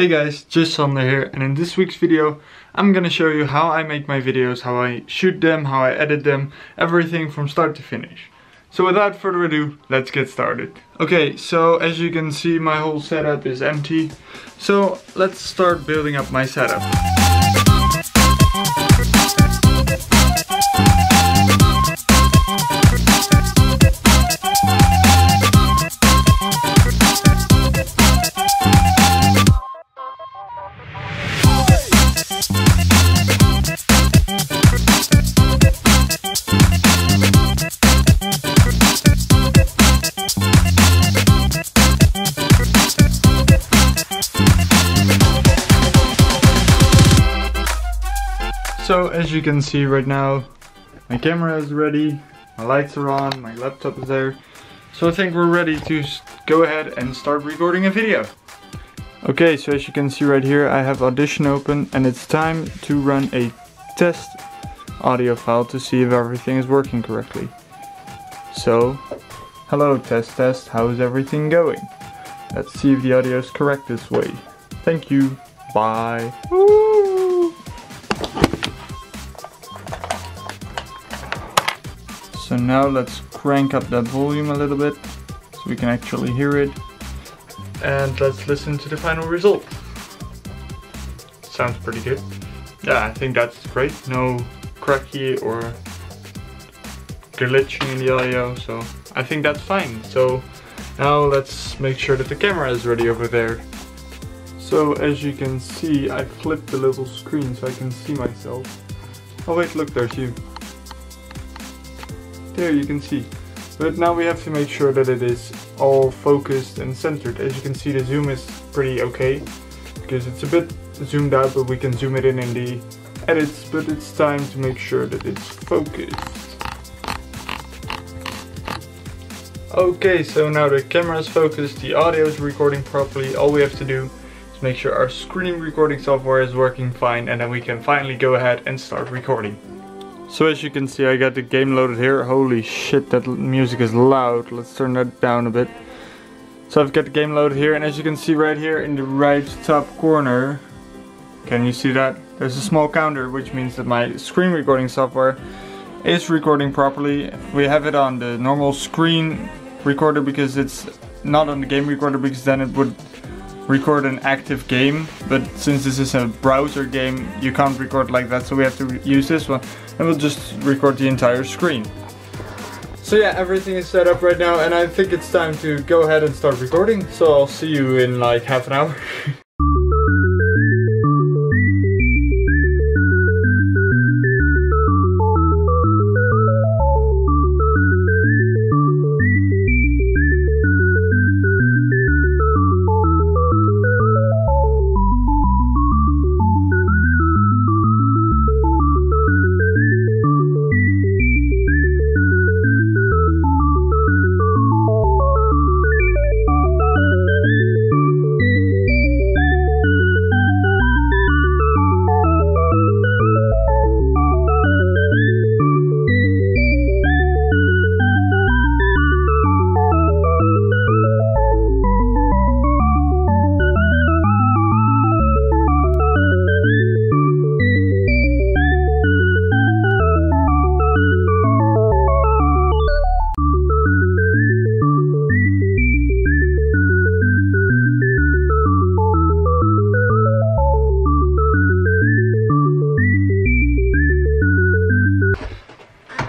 Hey guys, just Sander here, and in this week's video I'm gonna show you how I make my videos, how I shoot them, how I edit them, everything from start to finish. So without further ado, let's get started. Okay, so as you can see my whole setup is empty, so let's start building up my setup. So as you can see right now, my camera is ready, my lights are on, my laptop is there. So I think we're ready to go ahead and start recording a video. Okay, so as you can see right here, I have Audition open and it's time to run a test audio file to see if everything is working correctly. So, hello test, how is everything going? Let's see if the audio is correct this way. Thank you, bye. Woo! So now let's crank up that volume a little bit so we can actually hear it. And let's listen to the final result. Sounds pretty good. Yeah, I think that's great. No cracky or glitching in the audio, so I think that's fine. So now let's make sure that the camera is ready over there. So as you can see, I flipped the little screen so I can see myself. Oh wait, look, there's you. There you can see. But now we have to make sure that it is all focused and centered. As you can see, the zoom is pretty okay because it's a bit zoomed out, but we can zoom it in the edits. But it's time to make sure that it's focused. Okay, so now the camera is focused, the audio is recording properly. All we have to do is make sure our screen recording software is working fine, and then we can finally go ahead and start recording. So as you can see, I got the game loaded here. Holy shit, that music is loud. Let's turn that down a bit. So I've got the game loaded here, and as you can see right here in the right top corner, can you see that? There's a small counter, which means that my screen recording software is recording properly. We have it on the normal screen recorder because it's not on the game recorder, because then it would record an active game, but since this is a browser game you can't record like that, so we have to use this one and we'll just record the entire screen. So yeah, everything is set up right now and I think it's time to go ahead and start recording, so I'll see you in like half an hour.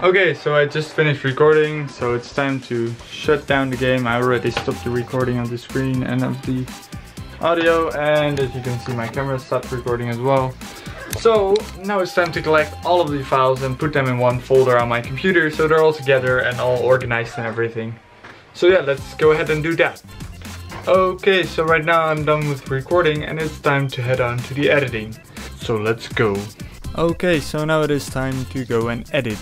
Okay, so I just finished recording, so it's time to shut down the game. I already stopped the recording of the screen and of the audio, and as you can see my camera stopped recording as well. So now it's time to collect all of the files and put them in one folder on my computer so they're all together and all organized and everything. So yeah, let's go ahead and do that. Okay, so right now I'm done with recording and it's time to head on to the editing. So let's go. Okay, so now it is time to go and edit.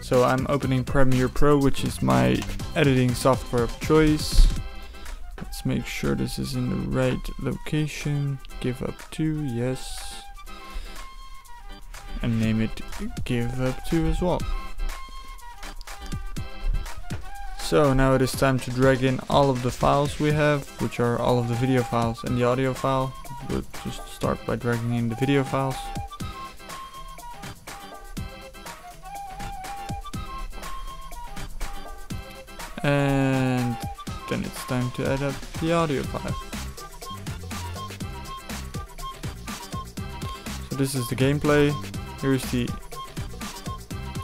So I'm opening Premiere Pro, which is my editing software of choice. Let's make sure this is in the right location. Give up to, yes. And name it Give Up To as well. So now it is time to drag in all of the files we have, which are all of the video files and the audio file. we'll just start by dragging in the video files. And then it's time to add up the audio file. So this is the gameplay. Here's the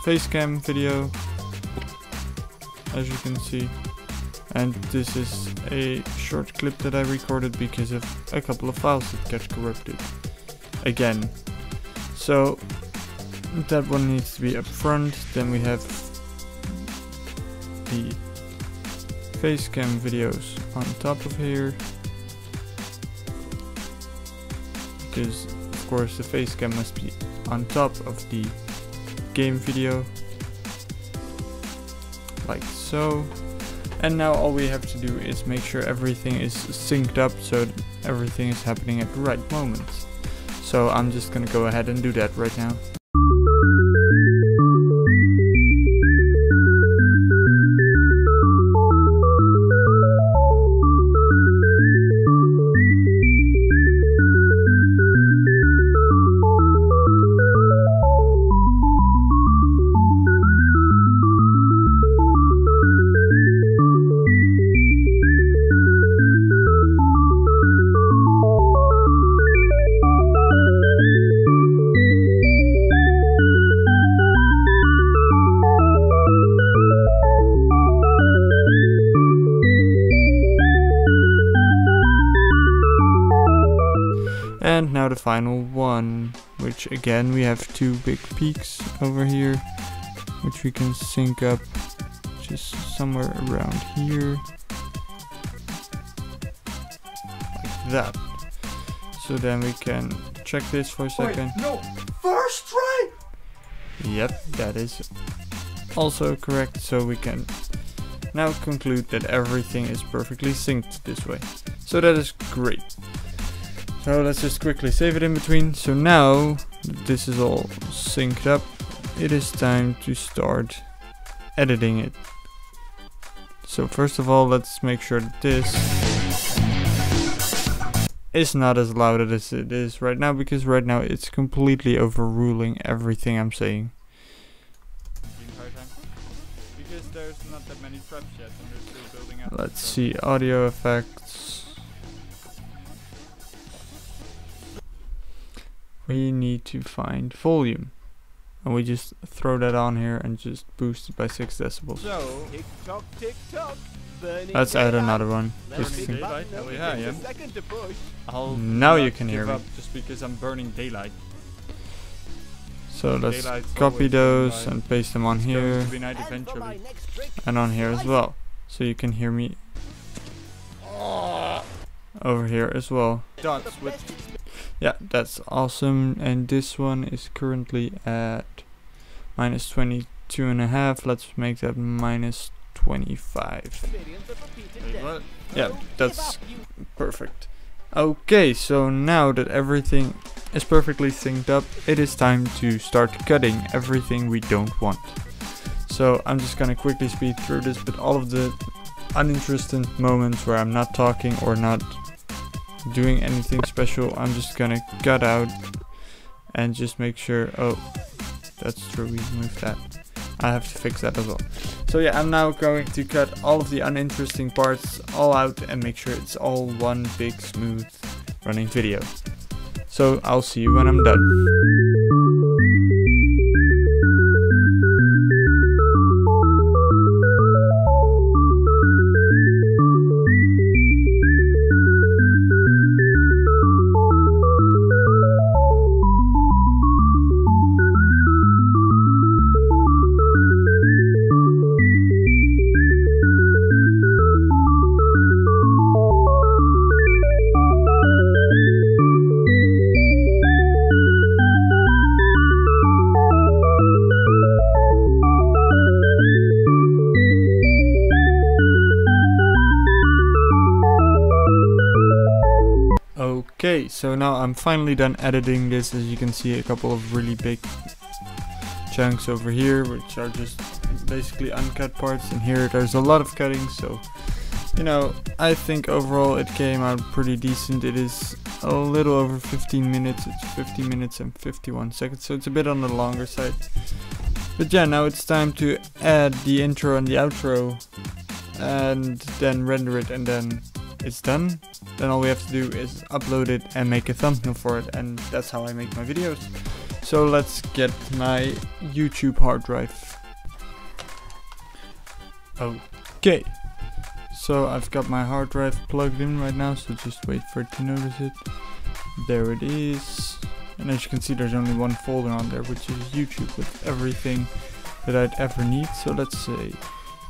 facecam video, as you can see. And this is a short clip that I recorded because of a couple of files that got corrupted again. So that one needs to be up front. Then we have the facecam videos on top of here, because of course the facecam must be on top of the game video, like so. And now all we have to do is make sure everything is synced up so that everything is happening at the right moment. So I'm just gonna go ahead and do that right now. And now the final one, which again we have two big peaks over here, which we can sync up just somewhere around here, like that. So then we can check this for a second. Wait, no, first try! Yep, that is also correct. So we can now conclude that everything is perfectly synced this way. So that is great. So let's just quickly save it in between. So now that this is all synced up, it is time to start editing it. So first of all, let's make sure that this is not as loud as it is right now, because right now it's completely overruling everything I'm saying. Because there's not that many traps yet and they're still building up. Let's see, audio effects. We need to find volume, and we just throw that on here and just boost it by 6 decibels. So, tick tock, tick tock. Let's add another one. Now you can hear me. Just because I'm burning daylight. So let's copy those and paste them on here and on here as well, so you can hear me over here as well. Dots with. Yeah, that's awesome. And this one is currently at minus 22.5. Let's make that minus 25. Yeah, that's perfect. Okay, so now that everything is perfectly synced up, it is time to start cutting everything we don't want. So I'm just gonna quickly speed through this, but all of the uninteresting moments where I'm not talking or not doing anything special, I'm just gonna cut out and just make sure. Oh, that's true, we moved that. I have to fix that as well. So yeah, I'm now going to cut all of the uninteresting parts all out and make sure it's all one big smooth running video. So I'll see you when I'm done. Okay, so now I'm finally done editing this. As you can see, a couple of really big chunks over here, which are just basically uncut parts, and here there's a lot of cutting, so you know, I think overall it came out pretty decent. It is a little over 15 minutes. It's 15 minutes and 51 seconds, so it's a bit on the longer side. But yeah, now it's time to add the intro and the outro and then render it, and then it's done. Then all we have to do is upload it and make a thumbnail for it, and that's how I make my videos. So let's get my YouTube hard drive. Okay, so I've got my hard drive plugged in right now, so just wait for it to notice it. There it is. And as you can see, there's only one folder on there, which is YouTube, with everything that I'd ever need. So let's say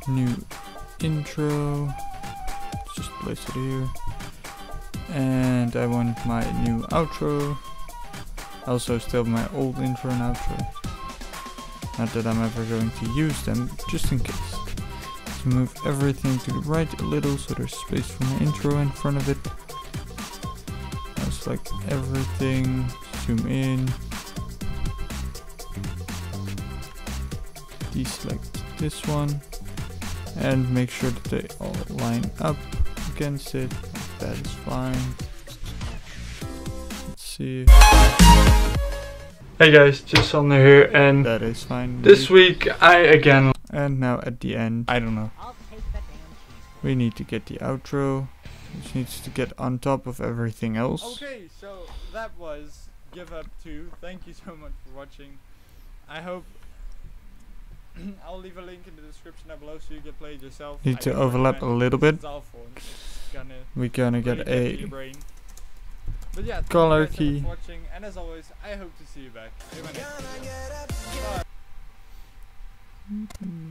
new intro, just place it here. And I want my new outro. Also still my old intro and outro. Not that I'm ever going to use them, just in case. So move everything to the right a little so there's space for my intro in front of it. Now select everything, zoom in. Deselect this one. And make sure that they all line up against it. That is fine. Let's see. Hey guys, just Sander here, and that is fine. This week I again, and now at the end, I don't know. We need to get the outro, which needs to get on top of everything else. Okay, so that was Give Up 2. Thank you so much for watching. I hope I'll leave a link in the description down below so you can play it yourself. Need to overlap a little bit. We're gonna get a color key. Watching, and as always, I hope to see you back in my next video.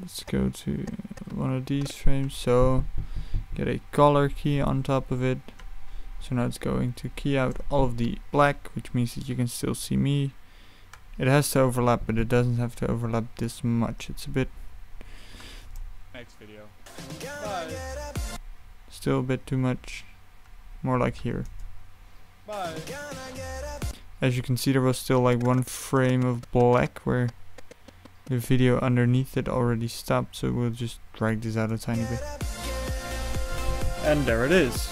Let's go to one of these frames. So get a color key on top of it. So now it's going to key out all of the black, which means that you can still see me. It has to overlap, but it doesn't have to overlap this much. It's a bit. Next video. Bye. Still a bit too much. More like here. Bye. As you can see, there was still like one frame of black where the video underneath it already stopped, so we'll just drag this out a tiny bit. And there it is.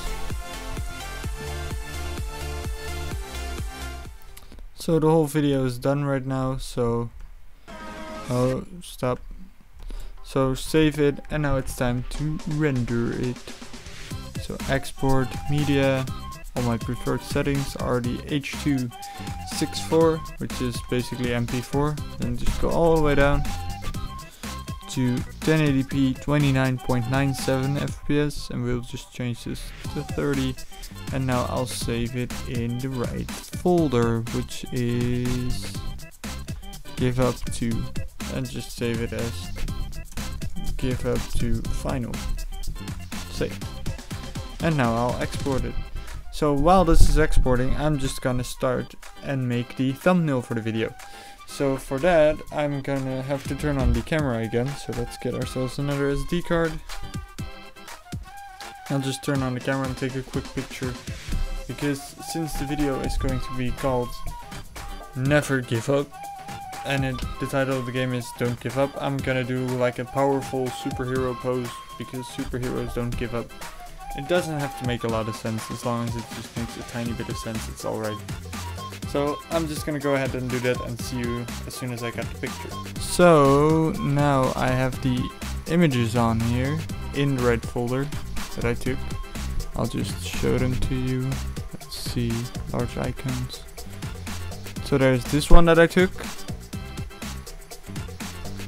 So the whole video is done right now, so oh, stop. So save it, and now it's time to render it. So export media. All my preferred settings are the H.264, which is basically MP4. Then just go all the way down to 1080p 29.97 FPS, and we'll just change this to 30. And now I'll save it in the right folder, which is Give Up 2, and just save it as Give Up 2 Final. Save. And now I'll export it. So while this is exporting, I'm just gonna start and make the thumbnail for the video. So for that, I'm gonna have to turn on the camera again. So let's get ourselves another SD card. I'll just turn on the camera and take a quick picture, because since the video is going to be called Never Give Up, and the title of the game is Don't Give Up, I'm gonna do like a powerful superhero pose, because superheroes don't give up. It doesn't have to make a lot of sense, as long as it just makes a tiny bit of sense, it's alright. So I'm just gonna go ahead and do that and see you as soon as I got the picture. So now I have the images on here in the right folder that I took. I'll just show them to you. Let's see, large icons. So there's this one that I took,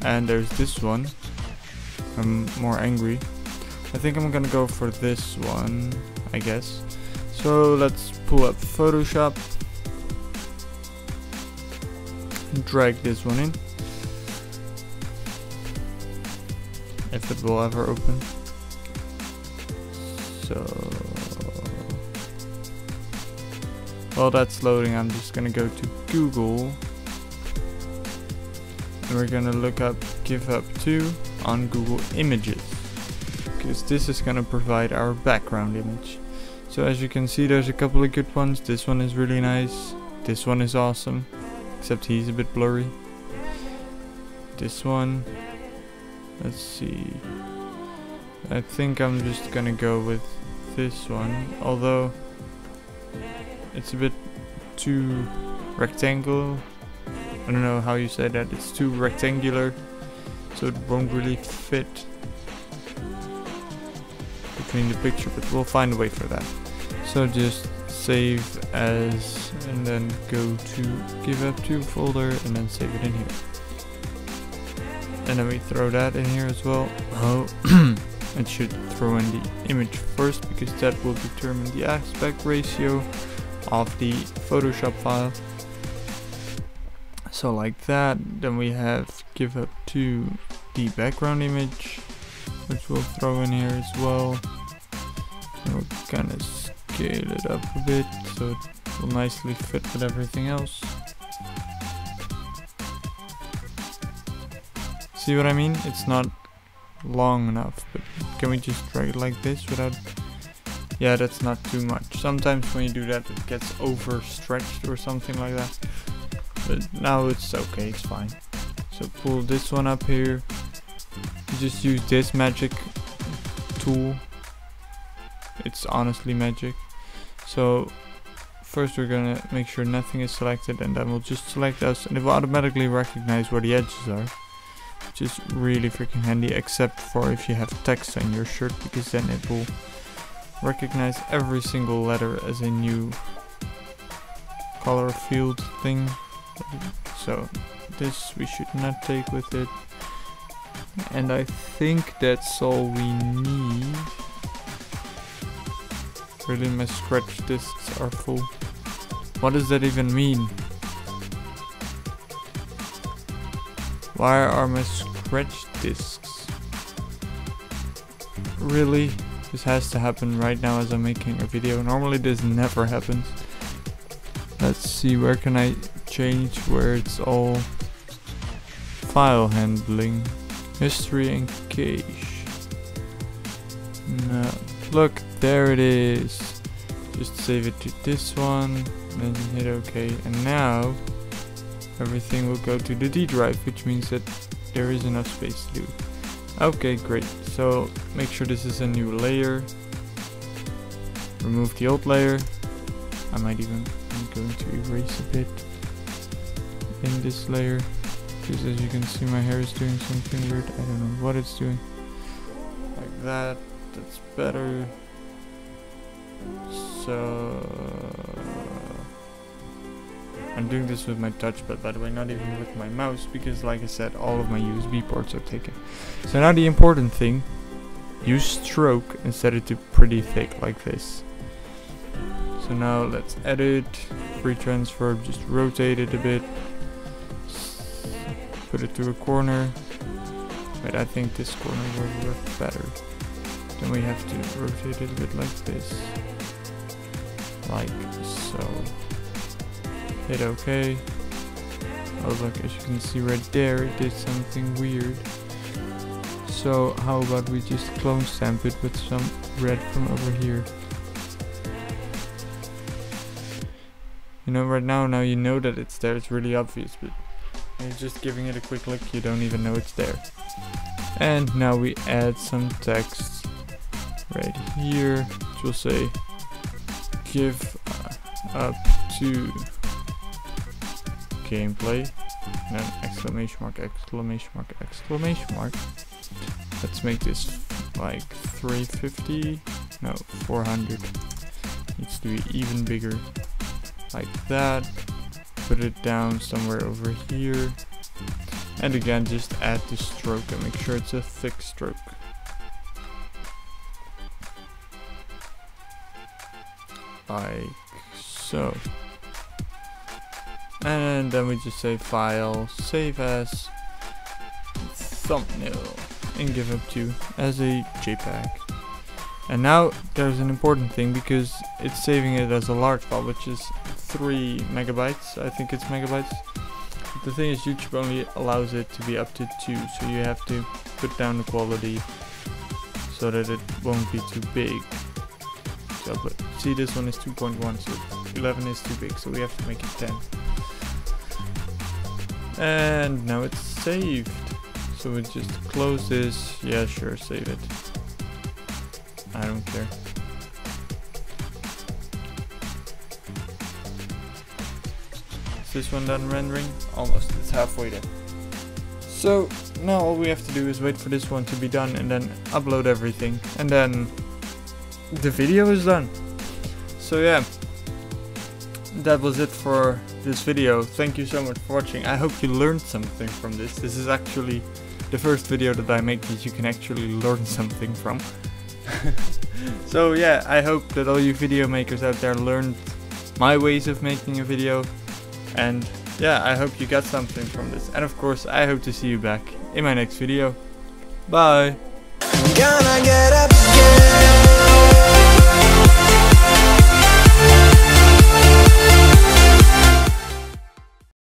and there's this one. I'm more angry. I think I'm gonna go for this one, I guess. So let's pull up Photoshop and drag this one in, if it will ever open. So while that's loading, I'm just gonna go to Google, and we're gonna look up Give Up 2 on Google Images, because this is gonna provide our background image. So as you can see, there's a couple of good ones. This one is really nice. This one is awesome, except he's a bit blurry. This one, let's see. I think I'm just gonna go with this one, although it's a bit too rectangular. I don't know how you say that. It's too rectangular, so it won't really fit between the picture, but we'll find a way for that. So just save as, and then go to give up to folder, and then save it in here. And then we throw that in here as well. Oh, it should throw in the image first, because that will determine the aspect ratio of the Photoshop file. So like that. Then we have give up to the background image, which we'll throw in here as well. And we'll kind of scale it up a bit so it will nicely fit with everything else. See what I mean? It's not long enough, but can we just drag it like this without... Yeah, that's not too much. Sometimes when you do that it gets overstretched or something like that. But now it's okay, it's fine. So pull this one up here. You just use this magic tool. It's honestly magic. So first we're gonna make sure nothing is selected, and then we'll just select us, and it will automatically recognize where the edges are. Which is really freaking handy, except for if you have text on your shirt, because then it will recognize every single letter as a new color field thing. So this we should not take with it, and I think that's all we need. Really, my scratch discs are full. What does that even mean? Why are my scratch discs? Really? This has to happen right now as I'm making a video. Normally this never happens. Let's see, where can I change where it's all file handling, history and cache. No, look, there it is. Just save it to this one, then hit OK, and now everything will go to the D drive, which means that there is enough space to do. Okay, great. So make sure this is a new layer. Remove the old layer. I might even be going to erase a bit in this layer, because as you can see my hair is doing something weird. I don't know what it's doing. Like that. That's better. So I'm doing this with my touchpad, by the way, not even with my mouse, because like I said, all of my USB ports are taken. So now the important thing, use stroke and set it to pretty thick like this. So now let's edit, free transfer, just rotate it a bit, put it to a corner. Wait, I think this corner will work better. Then we have to rotate it a bit like this, like so. Hit OK. Oh look, as you can see right there, it did something weird. So how about we just clone stamp it with some red from over here. You know, right now you know that it's there, it's really obvious, but you're just giving it a quick look, you don't even know it's there. And now we add some text right here, which will say give up to gameplay, and then exclamation mark, exclamation mark, exclamation mark. Let's make this like 350, no, 400. Needs to be even bigger, like that. Put it down somewhere over here, and again just add the stroke and make sure it's a thick stroke. Like so. And then we just say file, save as thumbnail, and give up to as a JPEG. And now there's an important thing, because it's saving it as a large file, which is 3 megabytes. I think it's megabytes. But the thing is, YouTube only allows it to be up to 2, so you have to put down the quality so that it won't be too big. So, but see, this one is 2.1, so 11 is too big, so we have to make it 10. And now it's saved. So we just close this. Yeah, sure, save it. I don't care. Is this one done rendering? Almost, it's halfway there. So now all we have to do is wait for this one to be done and then upload everything, and then the video is done. So yeah, that was it for this video. Thank you so much for watching. I hope you learned something from this. This is actually the first video that I make that you can actually learn something from. So yeah, I hope that all you video makers out there learned my ways of making a video, and yeah, I hope you got something from this, and of course I hope to see you back in my next video. Bye! Gonna get up.